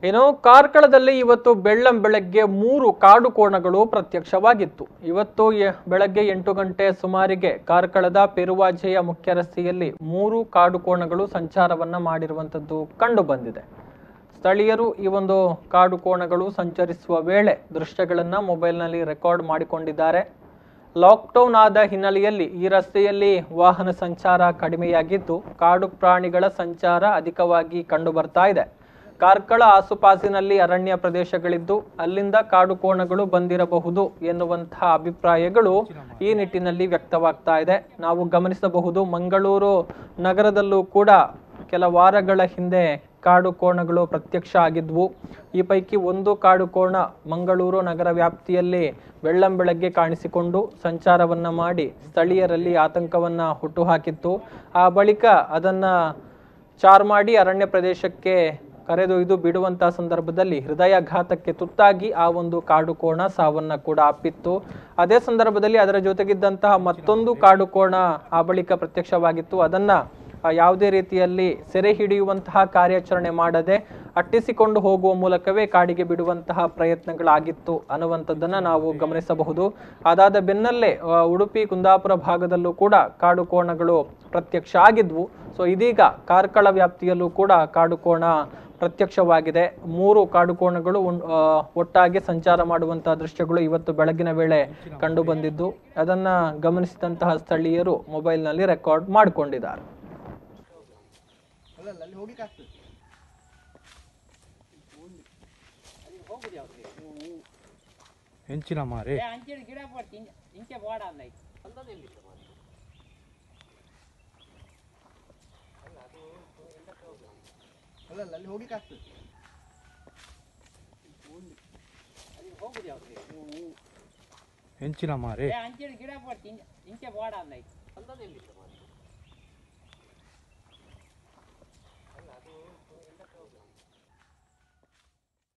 ಏನೋ ಕಾರ್ಕಳದಲ್ಲಿ ಇವತ್ತು ಬೆಳ್ಳಂಬೆಳಗ್ಗೆ 3 ಕಾಡು ಕೋಣಗಳು ಪ್ರತ್ಯಕ್ಷವಾಗಿತ್ತು. ಇವತ್ತು ಬೆಳಗ್ಗೆ 8 ಗಂಟೆ ಸುಮಾರಿಗೆ ಕಾರ್ಕಳದ ಪೆರುವಾಜೆಯ ಮುಖ್ಯ ರಸ್ತೆಯಲ್ಲಿ 3 ಕಾಡು ಕೋಣಗಳು ಸಂಚಾರವನ್ನ ಮಾಡಿರುವಂತದ್ದು ಕಂಡು ಬಂದಿದೆ. ಸ್ಥಳೀಯರು ಈ ಒಂದು ಕಾಡು ಕೋಣಗಳು ಸಂಚರಿಸುವ ವೇಳೆ ದೃಶ್ಯಗಳನ್ನ ಮೊಬೈಲ್ನಲ್ಲಿ ರೆಕಾರ್ಡ್ ಮಾಡಿಕೊಂಡಿದ್ದಾರೆ. ಲಾಕ್ಡೌನ್ ಆದ ಹಿನ್ನೆಲೆಯಲ್ಲಿ ಈ ರಸ್ತೆಯಲ್ಲಿ ವಾಹನ ಸಂಚಾರ ಕಡಿಮೆಯಾಗಿದ್ದು ಕಾಡು ಪ್ರಾಣಿಗಳ ಸಂಚಾರ ಅಧಿಕವಾಗಿ ಕಂಡು ಬರ್ತಾ ಇದೆ. ಕಾರ್ಕಳ ಆಸುಪಾಸಿನಲ್ಲಿ ಅರಣ್ಯ ಪ್ರದೇಶಗಳಿದ್ದು ಅಲ್ಲಿಂದ ಕಾಡು ಕೋಣಗಳು ಬಂದಿರಬಹುದು ಎನ್ನುವಂತಹ ಅಭಿಪ್ರಾಯಗಳು ಈ ನಿಟ್ಟಿನಲ್ಲಿ ವ್ಯಕ್ತವಾಗ್ತಾ ಇದೆ. ನಾವು ಗಮನಿಸಬಹುದು ಮಂಗಳೂರು ನಗರದಲ್ಲೂ ಕೂಡ ಕೆಲ ವಾರಗಳ ಹಿಂದೆ ಕಾಡು ಕೋಣಗಳು ಪ್ರತ್ಯಕ್ಷ ಆಗಿದ್ವು. ಈ ಪೈಕಿ ಒಂದು ಕಾಡು ಕೋಣ ಮಂಗಳೂರು ನಗರ ವ್ಯಾಪ್ತಿಯಲ್ಲಿ ಬೆಳ್ಳಂಬೆಳಗ್ಗೆ ಕಾಣಿಸಿಕೊಂಡು ಸಂಚಾರವನ್ನ ಮಾಡಿ ಸ್ಥಳೀಯರಲ್ಲಿ ಆತಂಕವನ್ನ ಹುಟ್ಟುಹಾಕಿತ್ತು. ಆ ಬಳಿಕ ಅದನ್ನ ಚಾರ್ಮಾಡಿ ಅರಣ್ಯ ಪ್ರದೇಶಕ್ಕೆ ಕರೆದೊಯ್ದು ಬಿಡುವಂತಹ ಸಂದರ್ಭದಲ್ಲಿ ಹೃದಯಾಘಾತಕ್ಕೆ ತುತ್ತಾಗಿ ಆ ಒಂದು ಕಾಡು ಕೋಣ ಸಾವನ್ನ ಕೂಡ ಅಪ್ಪಿತ್ತು. ಅದೇ ಸಂದರ್ಭದಲ್ಲಿ ಅದರ ಜೊತೆಗಿದ್ದಂತಹ ಮತ್ತೊಂದು ಕಾಡು ಕೋಣ ಆ ಬಳಿಕ ಪ್ರತ್ಯಕ್ಷವಾಗಿತ್ತು. ಅದನ್ನ ಯಾವುದೇ ರೀತಿಯಲ್ಲಿ ಸೆರೆ ಹಿಡಿಯುವಂತಹ ಕಾರ್ಯಾಚರಣೆ ಮಾಡದೆ ಅಟ್ಟಿಸಿಕೊಂಡು ಹೋಗುವ ಮೂಲಕವೇ ಕಾಡಿಗೆ ಬಿಡುವಂತಹ ಪ್ರಯತ್ನಗಳಾಗಿತ್ತು ಅನ್ನುವಂಥದ್ದನ್ನ ನಾವು ಗಮನಿಸಬಹುದು. ಅದಾದ ಬೆನ್ನಲ್ಲೇ ಉಡುಪಿ ಕುಂದಾಪುರ ಭಾಗದಲ್ಲೂ ಕೂಡ ಕಾಡು ಕೋಣಗಳು ಪ್ರತ್ಯಕ್ಷ ಆಗಿದ್ವು. ಸೊ ಇದೀಗ ಕಾರ್ಕಳ ವ್ಯಾಪ್ತಿಯಲ್ಲೂ ಕೂಡ ಕಾಡು ಕೋಣ ಪ್ರತ್ಯಕ್ಷವಾಗಿದೆ. 3 ಕಾಡು ಕೋಣಗಳು ಒಟ್ಟಾಗಿ ಸಂಚಾರ ಮಾಡುವಂತಹ ದೃಶ್ಯಗಳು ಇವತ್ತು ಬೆಳಗಿನ ವೇಳೆ ಕಂಡು ಬಂದಿದ್ದು ಅದನ್ನ ಗಮನಿಸಿದಂತಹ ಸ್ಥಳೀಯರು ಮೊಬೈಲ್ನಲ್ಲಿ ರೆಕಾರ್ಡ್ ಮಾಡಿಕೊಂಡಿದ್ದಾರೆ. ಹೆಂಚಿನ ಮಾರೆ ಹೆಂಚಿನ ಮಾರೆ